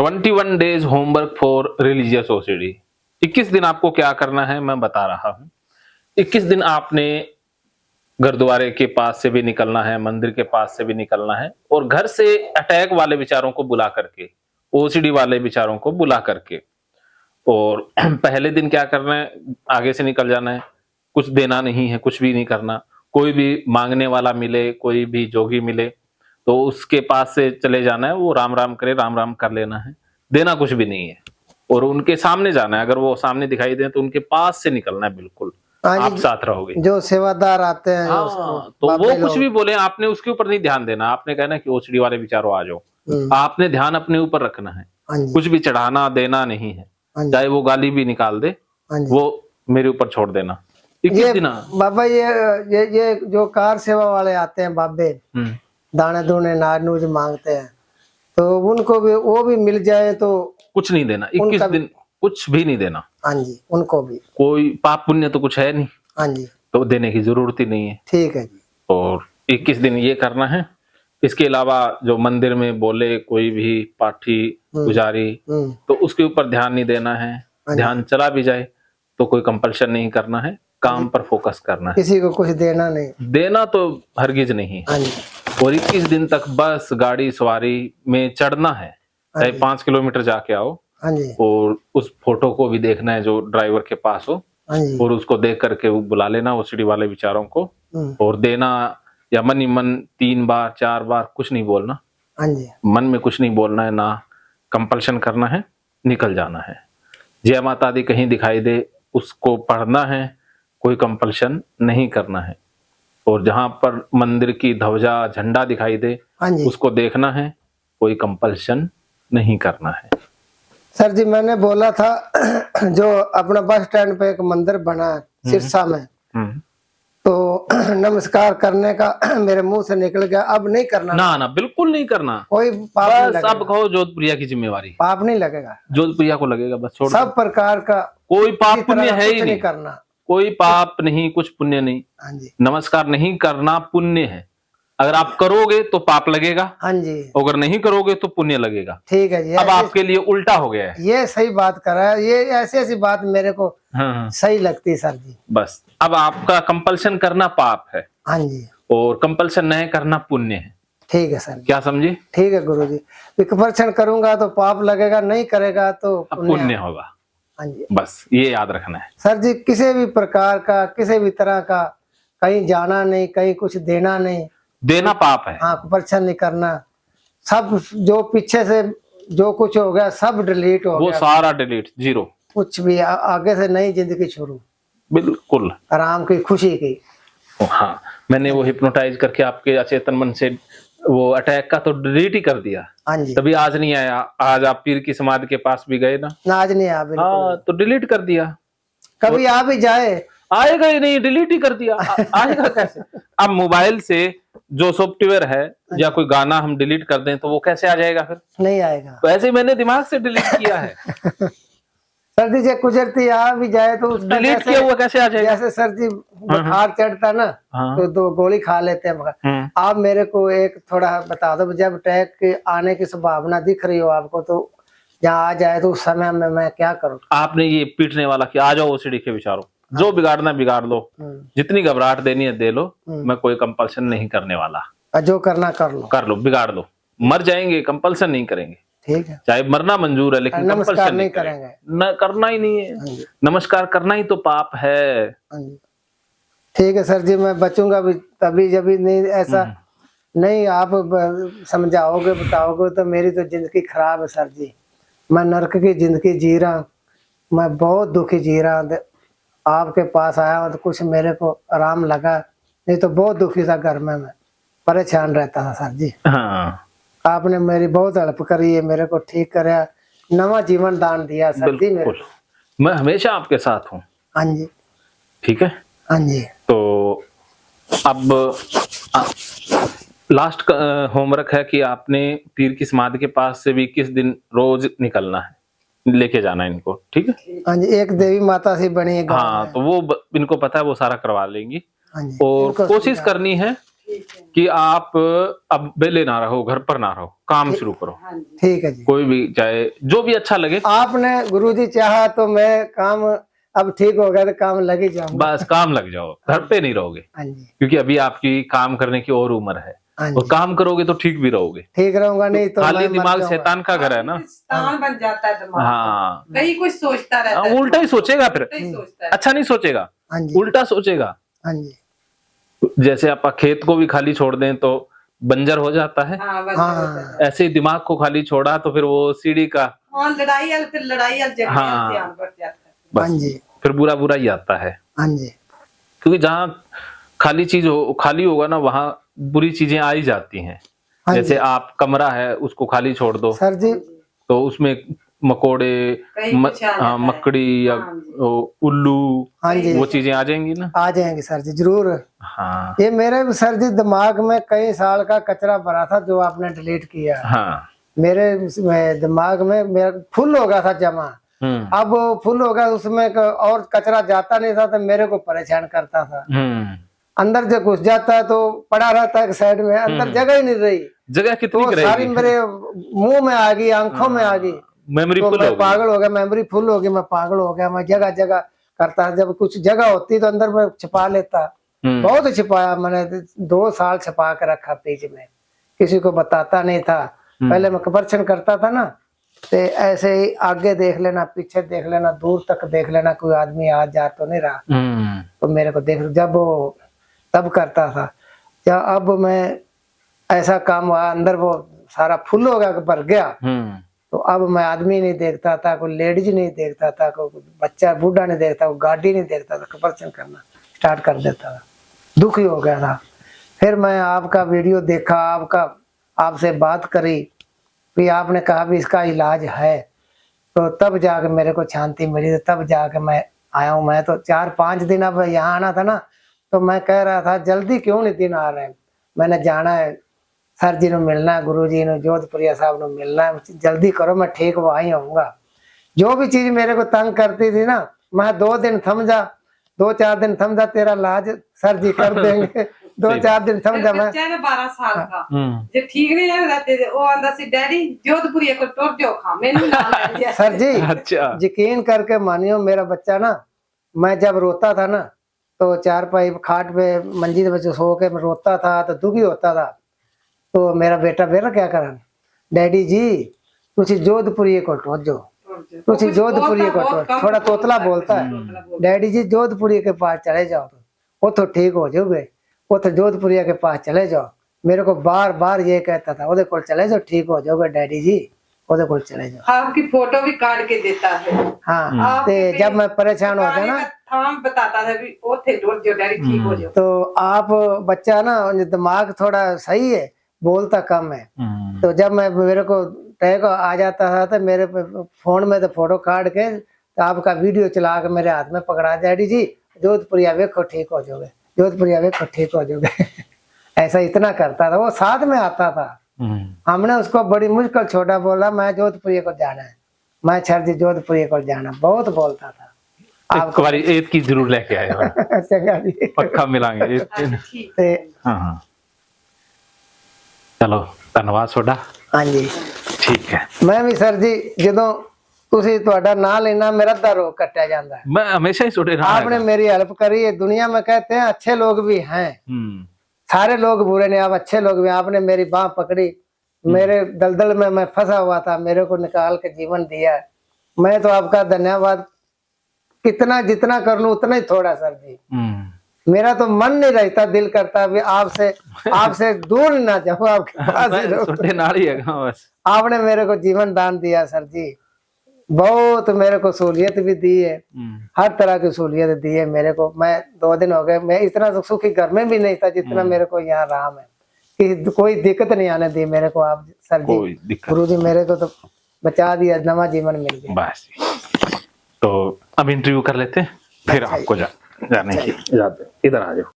21 days homework for religious OCD. 21 दिन आपको क्या करना है मैं बता रहा हूं। 21 दिन आपने गुरुद्वारे के पास से भी निकलना है, मंदिर के पास से भी निकलना है, और घर से अटैक वाले विचारों को बुला करके, ओसीडी वाले विचारों को बुला करके। और पहले दिन क्या करना है, आगे से निकल जाना है, कुछ देना नहीं है, कुछ भी नहीं करना। कोई भी मांगने वाला मिले, कोई भी जोगी मिले तो उसके पास से चले जाना है, वो राम राम करे, राम राम कर लेना है, देना कुछ भी नहीं है। और उनके सामने जाना है, अगर वो सामने दिखाई दे तो उनके पास से निकलना है, बिल्कुल आप साथ रहोगे। जो सेवादार आते हैं तो वो कुछ भी बोले आपने उसके ऊपर नहीं ध्यान देना। आपने कहना कि ओसीडी वाले विचारों आ जाओ, आपने ध्यान अपने ऊपर रखना है, कुछ भी चढ़ाना देना नहीं है। चाहे वो गाली भी निकाल दे, वो मेरे ऊपर छोड़ देना। ये बाबा ये जो कार सेवा वाले आते हैं बाबे, दाने दूने नाज नूज मांगते हैं, तो उनको भी वो भी मिल जाए तो कुछ नहीं देना। 21 दिन कुछ भी नहीं देना। हाँ जी, उनको भी कोई पाप पुण्य तो कुछ है नहीं। हाँ जी, तो देने की जरूरत ही नहीं है। ठीक है जी। और 21 दिन ये करना है। इसके अलावा जो मंदिर में बोले कोई भी पाठी पुजारी, तो उसके ऊपर ध्यान नहीं देना है। ध्यान चला भी जाए तो कोई कंपल्शन नहीं करना है, काम पर फोकस करना है। किसी को कुछ देना नहीं, देना तो हरगिज नहीं। और 21 दिन तक बस गाड़ी सवारी में चढ़ना है, चाहे 5 किलोमीटर जाके आओ, और उस फोटो को भी देखना है जो ड्राइवर के पास हो, और उसको देख करके वो बुला लेना ओसीडी वाले विचारों को, और देना, या मन ही मन 3 बार 4 बार कुछ नहीं बोलना। मन में कुछ नहीं बोलना है, ना कंपल्शन करना है, निकल जाना है। जय माता दी कहीं दिखाई दे उसको पढ़ना है, कोई कंपल्शन नहीं करना है। और जहां पर मंदिर की ध्वजा झंडा दिखाई दे उसको देखना है, कोई कंपल्शन नहीं करना है। सर जी मैंने बोला था जो अपना बस स्टैंड पे एक मंदिर बना है सिरसा में, तो नमस्कार करने का मेरे मुंह से निकल गया, अब नहीं करना। ना बिल्कुल नहीं करना, कोई पाप नहीं लगेगा। सब कहो जोधप्रिया की जिम्मेवारी, पाप नहीं लगेगा, जोधप्रिया को लगेगा, बस छोड़। सब प्रकार का कोई पाप पुण्य है ही नहीं करना, कोई पाप नहीं, कुछ पुण्य नहीं। हाँ जी, नमस्कार नहीं करना पुण्य है। अगर आप करोगे तो पाप लगेगा, हाँ जी, अगर नहीं करोगे तो पुण्य लगेगा। ठीक है जी। अब आपके लिए उल्टा हो गया है। ये सही बात कर रहा है, ये ऐसी बात मेरे को सही लगती है सर जी। बस अब आपका कंपल्शन करना पाप है, हाँ जी, और कंपल्शन नहीं करना पुण्य है। ठीक है सर, क्या समझे? ठीक है गुरु जी। कंपल्शन करूंगा तो पाप लगेगा, नहीं करेगा तो पुण्य होगा। हाँ जी, बस ये याद रखना है सर जी। किसी भी प्रकार का, किसी भी तरह का कहीं जाना नहीं, कहीं कुछ देना नहीं, देना पाप है। हाँ, कंपल्शन नहीं करना। सब जो पीछे से जो कुछ हो गया सब डिलीट हो गया, वो सारा डिलीट, जीरो, कुछ भी आगे से नई जिंदगी शुरू, बिल्कुल आराम की, खुशी की। हाँ, मैंने वो हिप्नोटाइज करके आपके अचेतन मन से वो अटैक का तो डिलीट ही कर दिया। हाँ जी, तभी आज नहीं आया। आज आप पीर की समाधि के पास भी गए ना, आज नहीं आया। हाँ, तो डिलीट कर दिया। कभी आ भी जाए आएगा ही नहीं, डिलीट ही कर दिया। आएगा कैसे? अब मोबाइल से जो सॉफ्टवेयर है या कोई गाना हम डिलीट कर दें तो वो कैसे आ जाएगा? फिर नहीं आएगा। तो ऐसे मैंने दिमाग से डिलीट किया है। सर जी जे गुजरती आ भी जाए तो डिलीट किया हुआ कैसे आ जाएगा? जैसे सर जी बुखार चढ़ता ना, तो 2 गोली खा लेते हैं, मगर आप मेरे को एक थोड़ा बता दो, जब अटैक आने की संभावना दिख रही हो आपको, तो जहाँ आ जाए तो उस समय में मैं क्या करूँ? आपने ये पीटने वाला कि आ जाओ ओसीडी के विचारों, जो बिगाड़ना बिगाड़ लो, जितनी घबराहट देनी है दे लो, मैं कोई कंपल्शन नहीं करने वाला। जो करना कर लो, बिगाड़ लो, मर जाएंगे, कंपल्शन नहीं करेंगे। ठीक है, चाहे मरना मंजूर है, लेकिन नमस्कार नहीं करेंगे। न करना ही नहीं है, नमस्कार करना ही तो पाप है। ठीक है सर जी, मैं बचूंगा भी तभी जब नहीं ऐसा नहीं आप समझाओगे, बताओगे तो मेरी तो जिंदगी खराब है सर जी। मैं नरक की जिंदगी जी रहा, मैं बहुत दुखी जी रहा। आपके पास आया हूँ तो कुछ मेरे को आराम लगा, नहीं तो बहुत दुखी था, घर में मैं परेशान रहता था सर जी। हाँ, आपने मेरी बहुत हेल्प करी है, मेरे को ठीक कराया, नवा जीवन दान दिया सर जी मेरे को। मैं हमेशा आपके साथ हूँ। हाँ जी, ठीक है। हाँ जी, तो अब लास्ट होमवर्क है कि आपने पीर की समाधि के पास से भी 21 दिन रोज निकलना है, लेके जाना है इनको। ठीक है। हाँ जी, एक देवी माता से बनी है। हाँ, तो वो इनको पता है, वो सारा करवा लेंगी। और कोशिश करनी है कि आप अब बेले ना रहो, घर पर ना रहो, काम शुरू करो। ठीक है जी। कोई भी चाहे जो भी अच्छा लगे। आपने गुरुजी चाहा तो मैं काम अब ठीक हो गया तो काम लग ही जाऊंगा। बस काम लग जाओ, घर पे नहीं रहोगे। हाँ जी। क्योंकि अभी आपकी काम करने की और उम्र है। हाँ और जी। काम करोगे तो ठीक भी रहोगे। ठीक रहूंगा, नहीं तो खाली मैं मर दिमाग जाऊंगा। शैतान का घर है ना। शैतान बन जाता है दिमाग। हाँ, कहीं कुछ सोचता रहता है, उल्टा ही सोचेगा फिर, उल्टा ही सोचता है। अच्छा नहीं सोचेगा, हाँ जी। उल्टा सोचेगा। हाँ जी। जैसे आप खेत को भी खाली छोड़ दें तो बंजर हो जाता है, हाँ, बस हाँ। होता है। ऐसे ही दिमाग को खाली छोड़ा तो फिर वो सीढ़ी का हाँ, लड़ाई वाल फिर लड़ाई वाल जगह हाँ। ध्यान बढ़ जाता है। बस हाँ जी। फिर बुरा बुरा ही आता है। हाँ जी। क्योंकि जहाँ खाली चीज हो, खाली होगा ना, वहां बुरी चीजें आ ही जाती हैं। हाँ जैसे जी। आप कमरा है उसको खाली छोड़ दो सर जी। तो उसमें मकोड़े, कहीं कुछ आ जाता है। मकड़ी या हाँ जी। उल्लू, हाँ जी। वो चीजें आ जाएंगी ना। आ जाएंगे सर जी, जरूर। हाँ ये मेरे भी सर जी दिमाग में कई साल का कचरा भरा था जो आपने डिलीट किया। हाँ। मेरे दिमाग में मेरा फुल हो गया था जमा। अब वो फुल हो गया, उसमें और कचरा जाता नहीं था तो मेरे को परेशान करता था। अंदर जब घुस जाता है तो पड़ा रहता है साइड में, अंदर जगह ही नहीं रही। जगह कितनी तो सारी मेरे मुंह में आ गई, आंखों में आ गई, मेमोरी तो फुल मैं हो गई। पागल हो गया, मेमोरी फुल हो गई, मैं पागल हो गया। मैं जगह जगह करता, जब कुछ जगह होती तो अंदर में छिपा लेता। बहुत छिपाया मैंने, 2 साल छिपा के रखा पेज में, किसी को बताता नहीं था। पहले मैं कबरछन करता था ना, तो ऐसे ही आगे देख लेना, पीछे देख लेना, दूर तक देख लेना, कोई आदमी आ जा तो नहीं रहा, तो मेरे को देख, जब वो तब करता था। या अब मैं ऐसा काम हुआ, अंदर वो सारा फुल हो गया, भर गया, तो अब मैं आदमी नहीं देखता था, कोई लेडीज नहीं देखता था, कोई बच्चा बूढ़ा नहीं देखता, कोई गाड़ी नहीं देखता था, कबरछन करना स्टार्ट कर देता था। दुखी हो गया था। फिर मैं आपका वीडियो देखा, आपसे बात करी, फिर आपने कहा भी इसका इलाज है, तो तब जाके मेरे को शांति मिली। तब जाके मैं आया हूँ। मैं तो 4-5 दिन अब यहाँ आना था ना, तो मैं कह रहा था जल्दी क्यों नहीं दिन आ रहे हैं, मैंने जाना है, सर जी ने मिलना है, गुरु जी ने, जोधपुरिया साहब ने मिलना है, जल्दी करो, मैं ठीक वहीं आऊंगा। जो भी चीज मेरे को तंग करती थी ना, मैं 2 दिन समझा, 2-4 दिन समझा, तेरा इलाज सर जी कर देंगे। 2-4 दिन समझा मैं। बच्चा है ना 12 साल का, जो ठीक नहीं रहते थे, वो आंदा सी डैडी जोधपुरी को टोर जो खा, मैंने नाम ले दिया। सर जी अच्छा। यकीन करके मानियो, मेरा बच्चा ना, मैं जब रोता था ना, तो 4 खाट पे मंजी पे सो के रोता था, तो दुखी होता था, तो मेरा बेटा क्या करा, डैडी जी तुझे जोधपुरी को टोर जो, तुझे जोधपुरी को टोर, थोड़ा तोतला बोलता है, डैडी जी जोधपुरी के पास चले जाओ, वो तो ठीक हो जाओगे, वो तो जोधपुरिया के पास चले जाओ। मेरे को बार बार ये कहता था, ओदे को चले जाओ, ठीक हो जाओगे डैडी जी, ओदे को चले जाओ। आपकी फोटो भी काट के देता है। हाँ, तो जब मैं परेशान होता ना, हम बताता था भी वो थे डोर जो डैडी ठीक हो जाओ। तो आप बच्चा ना दिमाग थोड़ा सही है, बोलता कम है, तो जब मैं मेरे को टैग आ जाता था तो मेरे फोन में तो फोटो काट के तो आपका वीडियो चला के मेरे हाथ में पकड़ा, डैडी जी जोधपुरिया वेखो ठीक हो जाओगे, जोधपुरिया वेखो ठीक हो जाओगे। ऐसा इतना करता था, वो साथ में आता था। हमने उसको बड़ी मुश्किल छोटा बोला, मैं जोधपुरिया को जाना है, मैं सर जी जोधपुरिया को जाना, बहुत बोलता था। एक बार ईद की जरूर लेके आए। चंगा जी, पक्का मिलांगे। हाँ, चलो धन्यवाद सोडा। हाँ जी ठीक है। मैं भी सर जी ਜਦੋਂ ਤੁਸੀਂ ਤੁਹਾਡਾ ਨਾਂ लेना मेरा दर रोग कटा जाता है। मैं हमेशा ही सोडे आपने मेरी हेल्प करी है। दुनिया में कहते हैं अच्छे लोग भी हैं, सारे लोग बुरे नहीं, आप अच्छे लोग भी। आपने मेरी बाह पकड़ी, मेरे दलदल में मैं फंसा हुआ था, मेरे को निकाल के जीवन दिया। मैं तो आपका धन्यवाद कितना जितना कर लूं उतना ही थोड़ा सर जी। मेरा तो मन नहीं रहता, दिल करता भी आपसे दूर ना जाऊं, आपके पास ही रहूं। आपने मेरे को जीवन दान दिया सर जी, बहुत मेरे को सहूलियत भी दी है, हर तरह की सहूलियत दी है मेरे को। मैं 2 दिन हो गए, मैं इतना सुखी घर में भी नहीं था जितना मेरे को यहाँ आराम है, कि कोई दिक्कत नहीं आने दी मेरे को आप सर जी। गुरु जी मेरे को तो बचा दिया, नवा जीवन मिल गया। बस तो अब इंटरव्यू कर लेते हैं, फिर आपको जाने की इजाजत। इधर आ जाओ।